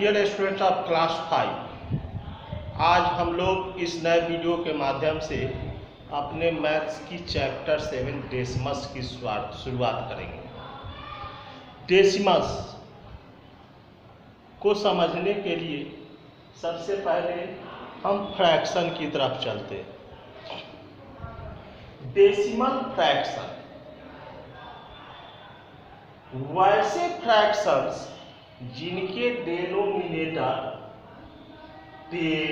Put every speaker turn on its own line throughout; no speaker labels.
Dear students of class 5, आज हम लोग इस नए वीडियो के माध्यम से अपने मैथ्स की चैप्टर 7 डेसिमल्स की शुरुआत करेंगे। डेसिमल्स को समझने के लिए सबसे पहले हम फ्रैक्शन की तरफ चलते हैं। डेसिमल फ्रैक्शन वैसे फ्रैक्शंस जिनके डेनोमिनेटर 10,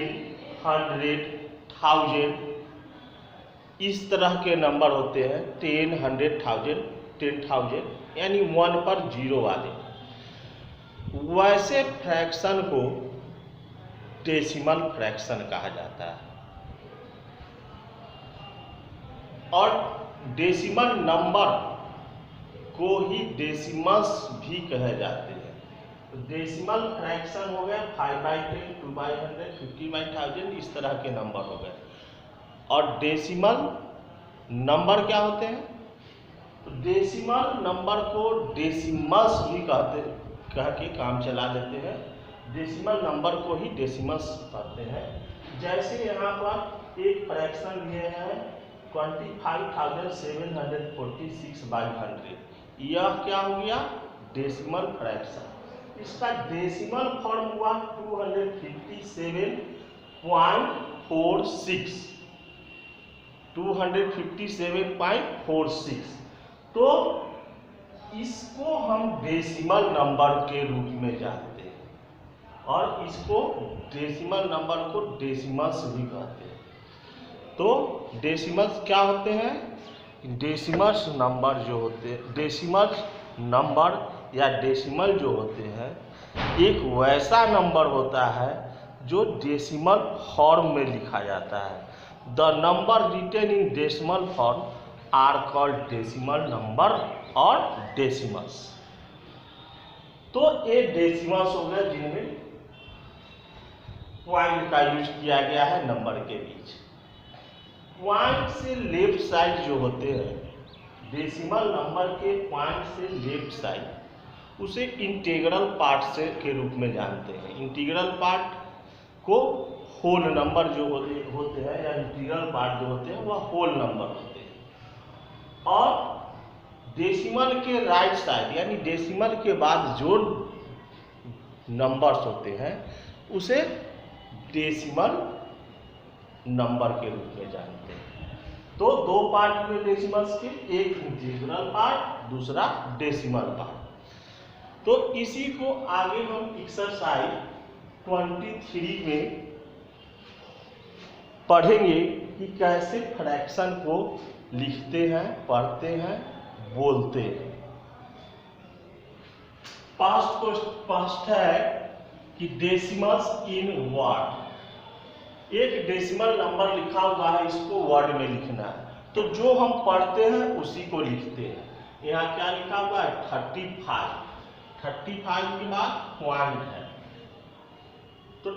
100, 1000 इस तरह के नंबर होते हैं। 10, 100, 1000, 10,000 यानी 1 पर 0 वाले, वैसे फ्रैक्शन को डेसिमल फ्रैक्शन कहा जाता है। और डेसिमल नंबर को ही डेसिमल्स भी कहे जाते हैं। तो डेसिमल फ्रैक्शन हो गया 5/10, 2/100, 50/1000 इस तरह के नंबर हो गए। और डेसिमल नंबर क्या होते हैं? तो डेसिमल नंबर को डेसिमल्स भी कह के काम चला देते हैं। डेसिमल नंबर को ही डेसिमल्स कहते हैं। जैसे यहाँ पर एक फ्रैक्शन लिए हैं 25,746/100, यह क्या हो गया? Decimal fraction. इसका डेसिमल फॉर्म हुआ 257.46, 257.46। तो इसको हम डेसिमल नंबर के रूप में जानते हैं और इसको डेसिमल नंबर को डेसिमल्स भी कहते हैं। तो डेसिमल्स क्या होते हैं? डेसिमल्स नंबर जो होते हैं, डेसिमल्स नंबर या डेसिमल जो होते हैं, एक वैसा नंबर होता है जो डेसिमल फॉर्म में लिखा जाता है। The number written in decimal form are called decimal number और डेसिमल्स। तो ये डेसिमल्स हो गए जिनमें पॉइंट का यूज किया गया है नंबर के बीच। पॉइंट से लेफ्ट साइड जो होते हैं, डेसिमल नंबर के पॉइंट से लेफ्ट साइड, उसे इंटीग्रल पार्ट से के रूप में जानते हैं। इंटीग्रल पार्ट को होल नंबर जो होते हैं या इंटीग्रल पार्ट जो होते हैं वह होल नंबर होते हैं। और डेसिमल के राइट साइड यानी डेसिमल के बाद जो नंबर्स होते हैं उसे डेसिमल नंबर के रूप में जानते हैं। तो दो पार्ट हुए डेसिमल्स के, एक इंटीग्रल पार्ट, दूसरा डेसिमल पार्ट। तो इसी को आगे हम एक्सरसाइज 23 में पढ़ेंगे कि कैसे फ्रैक्शन को लिखते हैं, पढ़ते हैं, बोलते हैं। फर्स्ट है कि डेसिमल्स इन वर्ड। एक डेसिमल नंबर लिखा हुआ है, इसको वर्ड में लिखना है। तो जो हम पढ़ते हैं उसी को लिखते हैं। यहाँ क्या लिखा हुआ है? 35 के बाद पॉइंट है। तो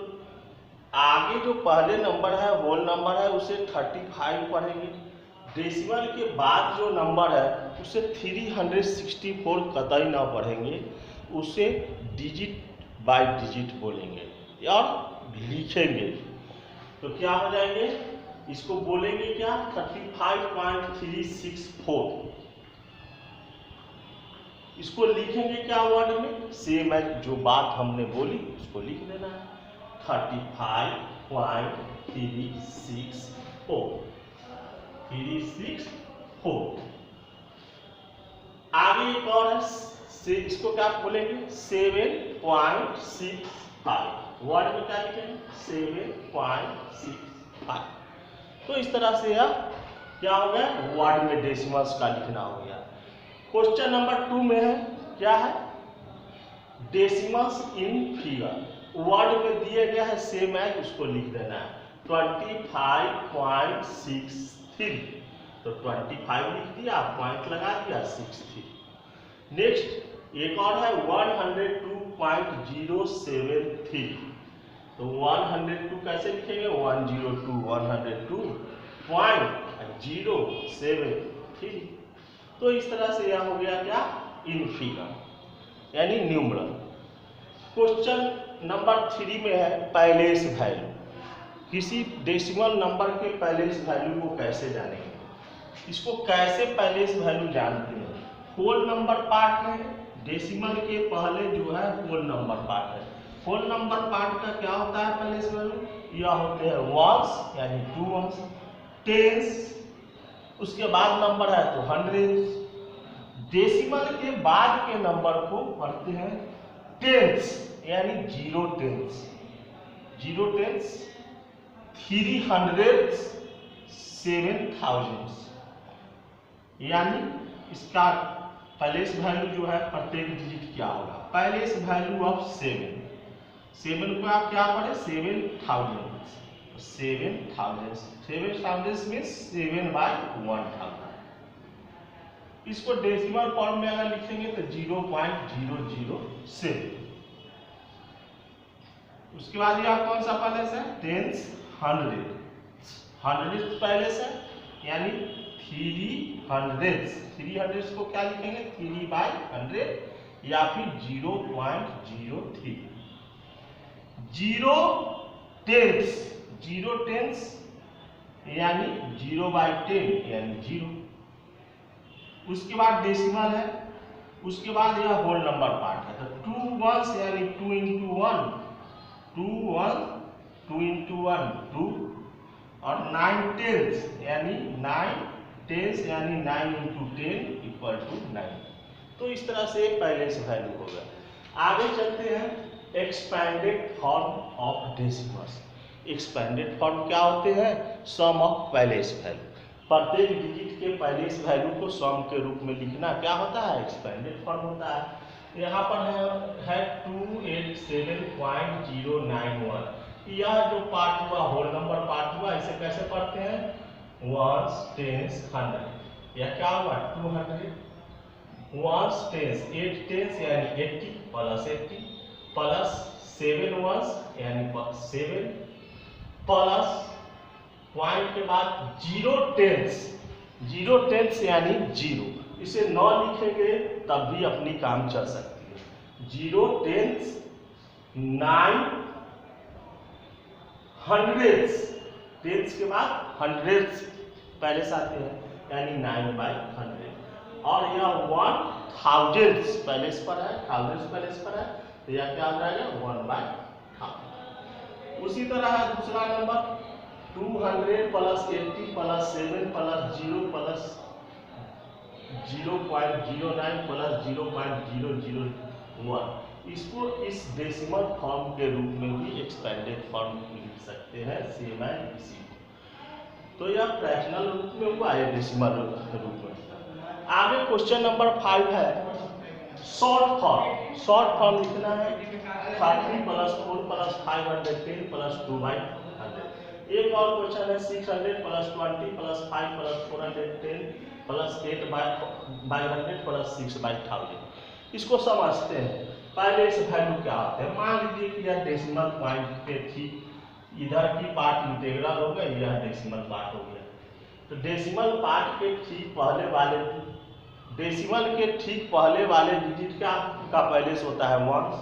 आगे जो पहले नंबर है, होल नंबर है, उसे 35 पढ़ेंगे। डेसिमल के बाद जो नंबर है उसे 364 कतई ना पढ़ेंगे, उसे डिजिट बाय डिजिट बोलेंगे और लिखेंगे। तो क्या हो जाएंगे? इसको बोलेंगे क्या? 35.364। इसको लिखेंगे क्या वर्ड में? सेम है जो बात हमने बोली उसको लिख देना है। 35.364। आगे एक और है से, इसको क्या बोलेंगे? 7.65। वर्ड में क्या लिखेंगे? 7.65। तो इस तरह से यह क्या हो गया? वर्ड में डेसिमल्स का लिखना हो गया। क्वेश्चन नंबर 2 में है, क्या है? Decimals in figure. वर्ड में दिए गया है, सेम है, उसको लिख देना है। 25.63। तो 25 लिख दिया, पॉइंट लगा दिया, 63। नेक्स्ट एक और है 102.073। तो 102 कैसे लिखेंगे? 102, 102.073। तो इस तरह से यह हो गया क्या? इन फिगर यानी न्यूमरल। क्वेश्चन नंबर 3 में है पैलेस वैल्यू। किसी डेसिमल नंबर के पैलेस वैल्यू को कैसे जानेंगे, इसको कैसे पैलेस वैल्यू जानते हैं। होल नंबर पार्ट है, डेसिमल के पहले जो है होल नंबर पार्ट है। होल नंबर पार्ट का क्या होता है पैलेस वैल्यू, यह होते हैं वंस यानी 2 वंस, टेंस, उसके बाद नंबर है तो हंड्रेड। डेसिमल के बाद के नंबर को पढ़ते हैं टेंस यानी 0 टेंस, 0 टेंस, 300 7,000 यानी इसका पैलेस वैल्यू जो है प्रत्येक डिजिट क्या होगा, पैलेस वैल्यू ऑफ 7 को आप क्या पढ़े 7,000, 7,000 मीन्स 7/1000। इसको डेसिमल फॉर्म में अगर लिखेंगे तो 0.007। उसके बाद यह कौन सा पैलेस है, टेंस, 100 पैलेस है यानी 300 को क्या लिखेंगे 3/100 या फिर 0.03। 0 टेंस यानी 0/10 यानी 0। उसके बाद डेसिमल है, उसके बाद यह होल नंबर पार्ट है तो 2 वंस यानी 2 into 1, 2 1, 2 into 1 2, और 9 टेंस यानी 9 9 into 10 = 9। तो इस तरह से पैलेस वैल्यू हो गया। आगे चलते हैं expanded form of decimals. Expanded form क्या होते हैं, सम ऑफ पैलेस वैल्यू। प्रत्येक डिजिट के पैलेस वैल्यू को सम के रूप में लिखना क्या होता है, एक्सपेंडेड फॉर्म होता है। यहाँ पर है 287.091। यह जो पार्ट हुआ होल नंबर पार्ट हुआ, इसे कैसे पढ़ते हैं वंस, टेंस, 100। यह क्या हुआ 200, वंस टेंस 8 टेंस यानी 80 + 80 प्लस 7 वंस यानी 7 प्लस पॉइंट के बाद 0 टेंस यानी 0। इसे 9 लिखेंगे तब भी अपनी काम चल सकती है। 0 टेंस 9 हंड्रेड्स, टेंस के बाद हंड्रेड्स पैलेस आते हैं यानी 9/100। और यह 1000 पैलेस पर है, थाउजेंड्स पैलेस पर है तो यह क्या हो जाएगा 1/1000। उसी तरह है दूसरा नंबर 200 + 80 + 7 + 0 + 0.09 + 0.001। इसको इस डेसिमल फॉर्म के रूप में भी एक्सपेंडेड फॉर्म लिख सकते हैं, सेम एज इसी को। तो यह फ्रैक्शनल रूप में हुआ, यह डेसिमल रूप में। आगे क्वेश्चन नंबर 5 है शॉर्ट फॉर्म। शॉर्ट फॉर्म लिखना है 30 + 4 + 510 + 2/100। एक और क्वेश्चन है 600 + 20 + 5 + 410 + 8/100 + 6/1000। इसको समझते हैं पैलेस वैल्यू क्या होते हैं। मान लीजिए कि यह डेसिमल पॉइंट पे ठीक इधर की पार्ट इंटीग्रल हो गया, यह डेसिमल पार्ट हो गया। तो डेसिमल पार्ट के ठीक पहले वाले, डेसिमल के ठीक पहले वाले डिजिट का पैलेस होता है वंस,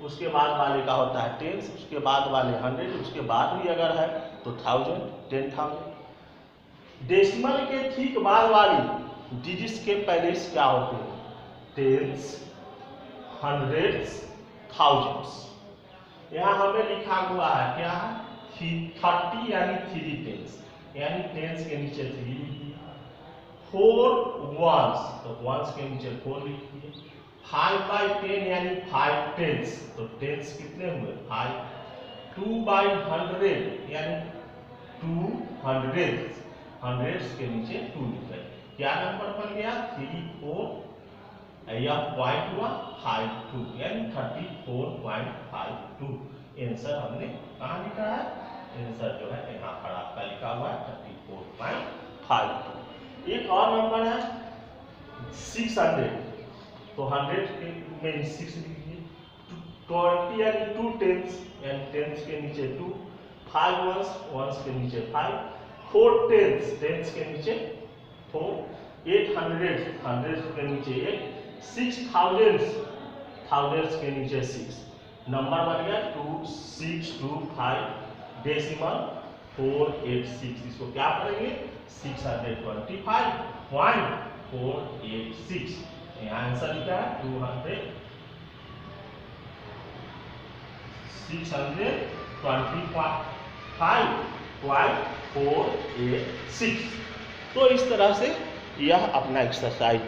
उसके बाद वाले का होता है टेंस, उसके बाद वाले 100, उसके बाद भी अगर है तो 1000, 10,000। डेसिमल के ठीक बाद वाली डिजिट्स के पैलेस क्या होते हैं, टेंस, हंड्रेड्स, थाउजेंड्स। यहाँ हमें लिखा हुआ है क्या है 30 यानी 3 टेंस यानी टेंस के नीचे 3 लिखिए, 4 वंस तो वंस के नीचे 4 लिखिए, 5/10 यानी 5 टेंस तो टेंस कितने हुए 5, 2/100 यानी 2 हंड्रेड्स के नीचे 2 लिखे। क्या नंबर बन गया 3 4, यह पॉइंट हुआ 52 यानी 34.52। आंसर हमने कहाँ लिखा है, आंसर जो है यहाँ पर आपका लिखा हुआ है 34.52। एक और नंबर है 600 तो 100 में 6 लिखिए, 20 यानी 2 टेंस यानी टेंस के नीचे 2, 5 वंस के नीचे 5, 4 टेंस के नीचे 4, 8 हंड्रेड्स के नीचे 8, 6 थाउजेंड्स के नीचे 6। नंबर बन गया 2625 डेसिमल 486। इसको क्या करेंगे 625.486। यहाँ आंसर लिखा है 625.486। तो इस तरह से यह अपना एक्सरसाइज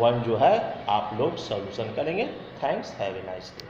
1 जो है आप लोग सॉल्यूशन करेंगे। Thanks, have a nice day.